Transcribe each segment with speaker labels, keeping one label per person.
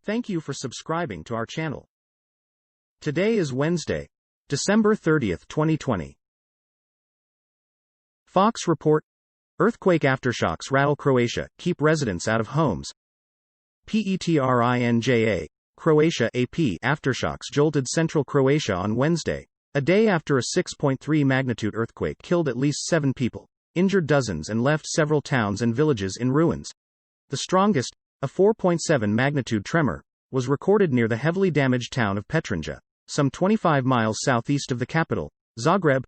Speaker 1: Thank you for subscribing to our channel. Today is Wednesday, December 30th, 2020. Fox report: earthquake aftershocks rattle Croatia, keep residents out of homes. Petrinja, Croatia AP aftershocks jolted central Croatia on Wednesday, a day after a 6.3 magnitude earthquake killed at least 7 people, injured dozens and left several towns and villages in ruins. The strongest, a 4.7 magnitude tremor, was recorded near the heavily damaged town of Petrinja, some 25 miles southeast of the capital, Zagreb.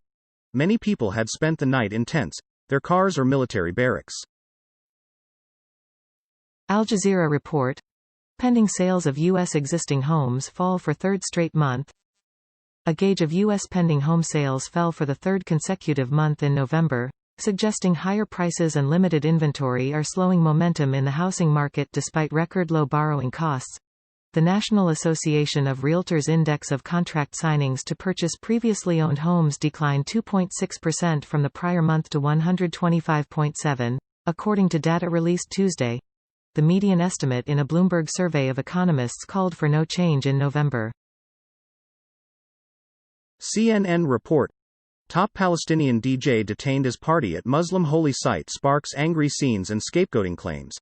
Speaker 1: Many people had spent the night in tents, their cars or military barracks.
Speaker 2: Al Jazeera report: pending sales of U.S. existing homes fall for third straight month. A gauge of U.S. pending home sales fell for the third consecutive month in November, suggesting higher prices and limited inventory are slowing momentum in the housing market despite record low borrowing costs. The National Association of Realtors index of contract signings to purchase previously owned homes declined 2.6% from the prior month to 125.7, according to data released Tuesday. The median estimate in a Bloomberg survey of economists called for no change in November.
Speaker 1: CNN report: top Palestinian DJ detained as party at Muslim holy site sparks angry scenes and scapegoating claims.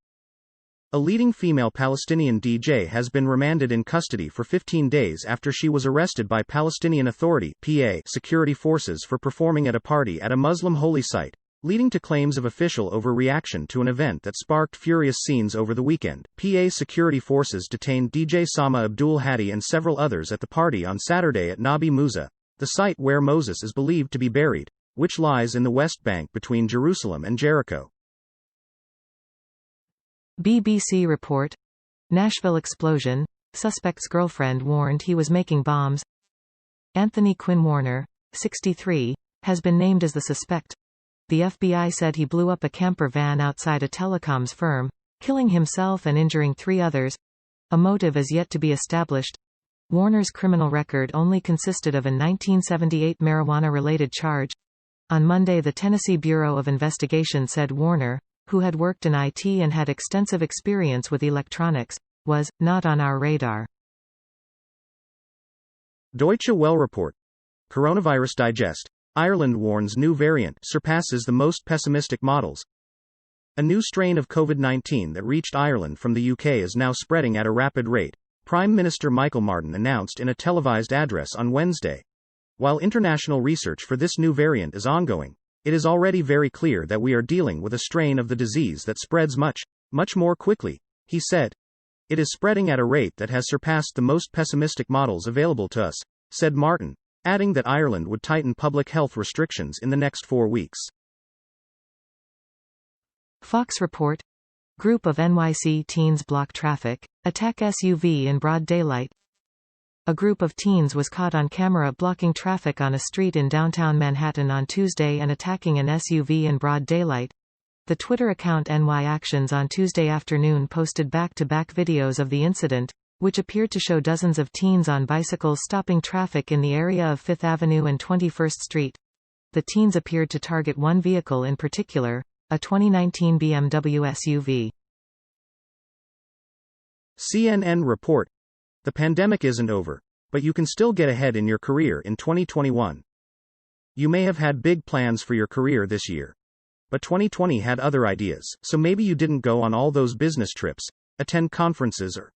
Speaker 1: A leading female Palestinian DJ has been remanded in custody for 15 days after she was arrested by Palestinian Authority (PA) security forces for performing at a party at a Muslim holy site, leading to claims of official overreaction to an event that sparked furious scenes over the weekend. PA security forces detained DJ Sama Abdul Hadi and several others at the party on Saturday at Nabi Musa, the site where Moses is believed to be buried, which lies in the West Bank between Jerusalem and Jericho.
Speaker 2: BBC report: Nashville explosion, suspect's girlfriend warned he was making bombs. Anthony Quinn Warner, 63, has been named as the suspect. The FBI said he blew up a camper van outside a telecoms firm, killing himself and injuring 3 others. A motive is yet to be established. Warner's criminal record only consisted of a 1978 marijuana-related charge. On Monday, the Tennessee Bureau of Investigation said Warner, who had worked in IT and had extensive experience with electronics, was not on our radar.
Speaker 1: Deutsche Welle report: Coronavirus Digest: Ireland warns new variant surpasses the most pessimistic models. A new strain of COVID-19 that reached Ireland from the UK is now spreading at a rapid rate, Prime Minister Michael Martin announced in a televised address on Wednesday. While international research for this new variant is ongoing, it is already very clear that we are dealing with a strain of the disease that spreads much more quickly, he said. It is spreading at a rate that has surpassed the most pessimistic models available to us, said Martin, adding that Ireland would tighten public health restrictions in the next 4 weeks.
Speaker 2: Fox report: group of NYC teens block traffic, attack SUV in broad daylight. A group of teens was caught on camera blocking traffic on a street in downtown Manhattan on Tuesday and attacking an SUV in broad daylight. The Twitter account NY Actions on Tuesday afternoon posted back-to-back videos of the incident, which appeared to show dozens of teens on bicycles stopping traffic in the area of 5th Avenue and 21st Street. The teens appeared to target one vehicle in particular, a 2019 BMW SUV.
Speaker 1: CNN report: the pandemic isn't over, but you can still get ahead in your career in 2021. You may have had big plans for your career this year, but 2020 had other ideas, so maybe you didn't go on all those business trips, attend conferences or,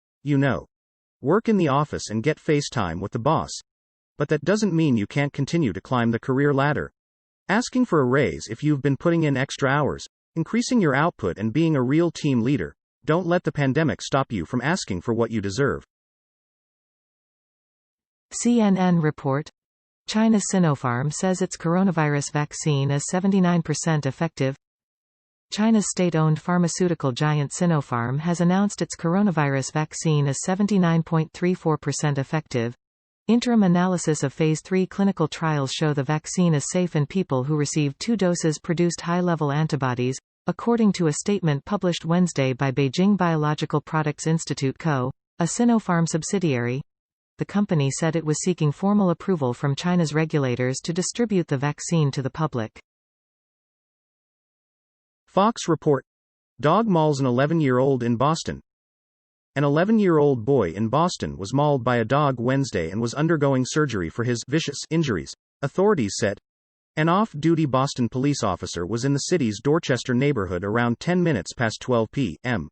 Speaker 1: work in the office and get face time with the boss. But that doesn't mean you can't continue to climb the career ladder. Asking for a raise if you've been putting in extra hours, increasing your output and being a real team leader. Don't let the pandemic stop you from asking for what you deserve.
Speaker 2: CNN report: China's Sinofarm says its coronavirus vaccine is 79% effective. China's state-owned pharmaceutical giant Sinofarm has announced its coronavirus vaccine is 79.34% effective. Interim analysis of Phase 3 clinical trials show the vaccine is safe in people who received 2 doses produced high-level antibodies, according to a statement published Wednesday by Beijing Biological Products Institute Co., a Sinopharm subsidiary. The company said it was seeking formal approval from China's regulators to distribute the vaccine to the public.
Speaker 1: Fox report: dog mauls an 11-year-old in Boston. An 11-year-old boy in Boston was mauled by a dog Wednesday and was undergoing surgery for his vicious injuries, authorities said. An off-duty Boston police officer was in the city's Dorchester neighborhood around 10 minutes past 12 p.m.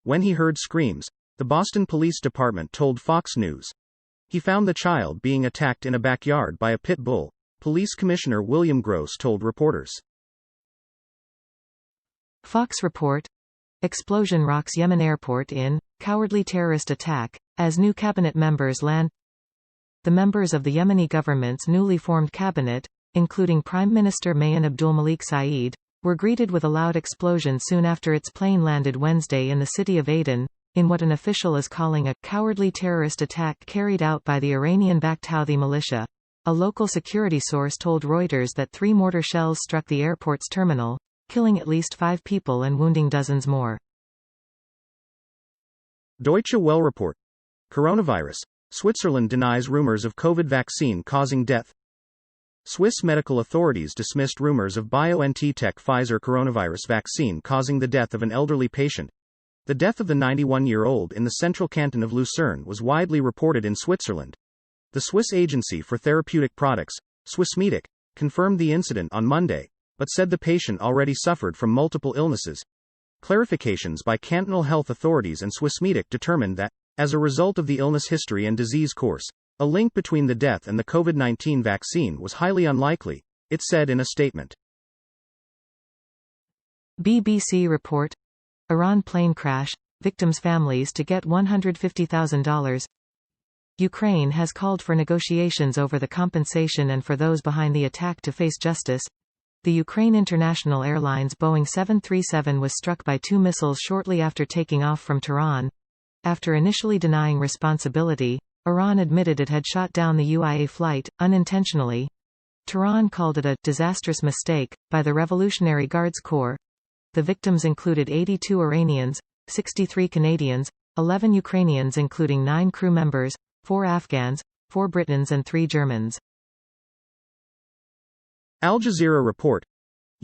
Speaker 1: When he heard screams, the Boston Police Department told Fox News. He found the child being attacked in a backyard by a pit bull, Police Commissioner William Gross told reporters.
Speaker 2: Fox report. Explosion rocks Yemen airport in cowardly terrorist attack, as new cabinet members land. The members of the Yemeni government's newly formed cabinet, including Prime Minister Mayan Abdulmalik Saeed, were greeted with a loud explosion soon after its plane landed Wednesday in the city of Aden, in what an official is calling a cowardly terrorist attack carried out by the Iranian-backed Houthi militia. A local security source told Reuters that 3 mortar shells struck the airport's terminal, killing at least 5 people and wounding dozens more.
Speaker 1: Deutsche Welle report. Coronavirus. Switzerland denies rumors of COVID vaccine causing death. Swiss medical authorities dismissed rumors of BioNTech Pfizer coronavirus vaccine causing the death of an elderly patient. The death of the 91-year-old in the central canton of Lucerne was widely reported in Switzerland. The Swiss Agency for Therapeutic Products, Swissmedic, confirmed the incident on Monday, but said the patient already suffered from multiple illnesses. Clarifications by cantonal health authorities and Swissmedic determined that, as a result of the illness history and disease course, a link between the death and the COVID-19 vaccine was highly unlikely, it said in a statement.
Speaker 2: BBC report. Iran plane crash, victims' families to get $150,000. Ukraine has called for negotiations over the compensation and for those behind the attack to face justice. The Ukraine International Airlines Boeing 737 was struck by 2 missiles shortly after taking off from Tehran. After initially denying responsibility, Iran admitted it had shot down the UIA flight, unintentionally. Tehran called it a disastrous mistake by the Revolutionary Guards Corps. The victims included 82 Iranians, 63 Canadians, 11 Ukrainians including 9 crew members, 4 Afghans, 4 Britons and 3 Germans.
Speaker 1: Al Jazeera report.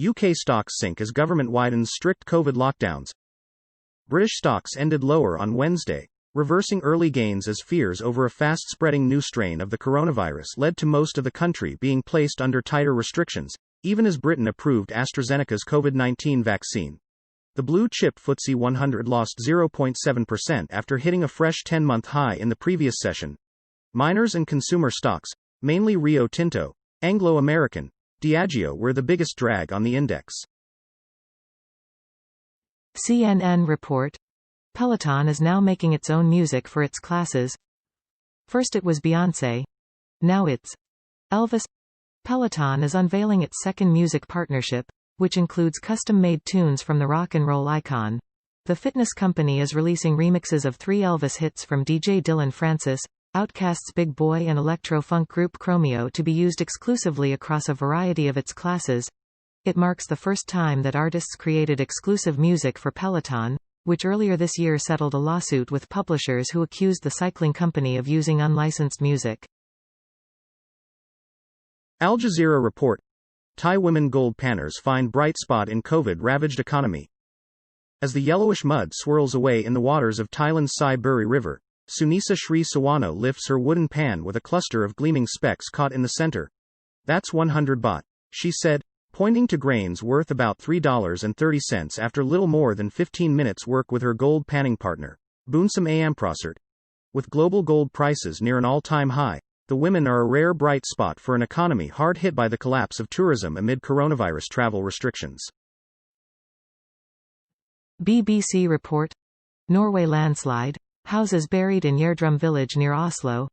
Speaker 1: UK stocks sink as government widens strict COVID lockdowns. British stocks ended lower on Wednesday, reversing early gains as fears over a fast-spreading new strain of the coronavirus led to most of the country being placed under tighter restrictions, even as Britain approved AstraZeneca's COVID-19 vaccine. The blue-chip FTSE 100 lost 0.7% after hitting a fresh 10-month high in the previous session. Miners and consumer stocks, mainly Rio Tinto, Anglo American, Diageo were the biggest drag on the index.
Speaker 2: CNN report. Peloton is now making its own music for its classes. First it was Beyoncé. Now it's Elvis. Peloton is unveiling its second music partnership, which includes custom-made tunes from the rock and roll icon. The fitness company is releasing remixes of 3 Elvis hits from DJ Dylan Francis, Outkast's Big Boy and electro-funk group Chromeo to be used exclusively across a variety of its classes. It marks the first time that artists created exclusive music for Peloton, which earlier this year settled a lawsuit with publishers who accused the cycling company of using unlicensed music.
Speaker 1: Al Jazeera report. Thai women gold panners find bright spot in COVID-ravaged economy. As the yellowish mud swirls away in the waters of Thailand's Sai Buri River, Sunisa Sri Sawano lifts her wooden pan with a cluster of gleaming specks caught in the center. That's 100 baht, she said, pointing to grains worth about $3.30 after little more than 15 minutes work with her gold panning partner, Boonsam Amprasert. With global gold prices near an all-time high, the women are a rare bright spot for an economy hard hit by the collapse of tourism amid coronavirus travel restrictions.
Speaker 2: BBC report. Norway landslide. Houses buried in Gjerdrum village near Oslo.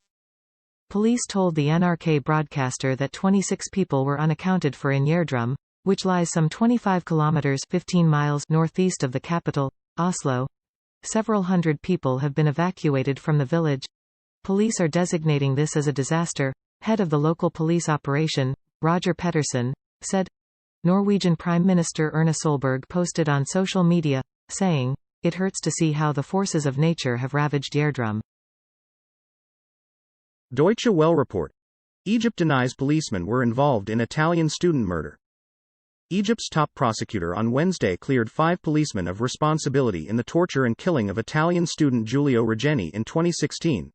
Speaker 2: Police told the NRK broadcaster that 26 people were unaccounted for in Gjerdrum, which lies some 25 kilometers 15 miles northeast of the capital, Oslo. Several hundred people have been evacuated from the village. Police are designating this as a disaster. Head of the local police operation, Roger Petterson, said. Norwegian Prime Minister Erna Solberg posted on social media, saying, "It hurts to see how the forces of nature have ravaged Gjerdrum."
Speaker 1: Deutsche Welle report. Egypt denies policemen were involved in Italian student murder. Egypt's top prosecutor on Wednesday cleared 5 policemen of responsibility in the torture and killing of Italian student Giulio Regeni in 2016.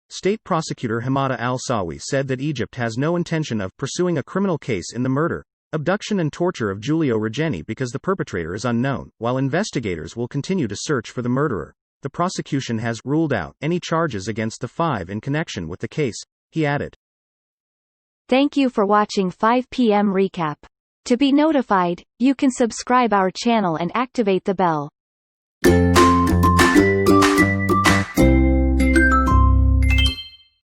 Speaker 1: State prosecutor Hamada al-Sawi said that Egypt has no intention of pursuing a criminal case in the murder, abduction and torture of Giulio Regeni because the perpetrator is unknown, while investigators will continue to search for the murderer. The prosecution has ruled out any charges against the 5 in connection with the case, he added.
Speaker 3: Thank you for watching 5 p.m. recap. To be notified, you can subscribe our channel and activate the bell.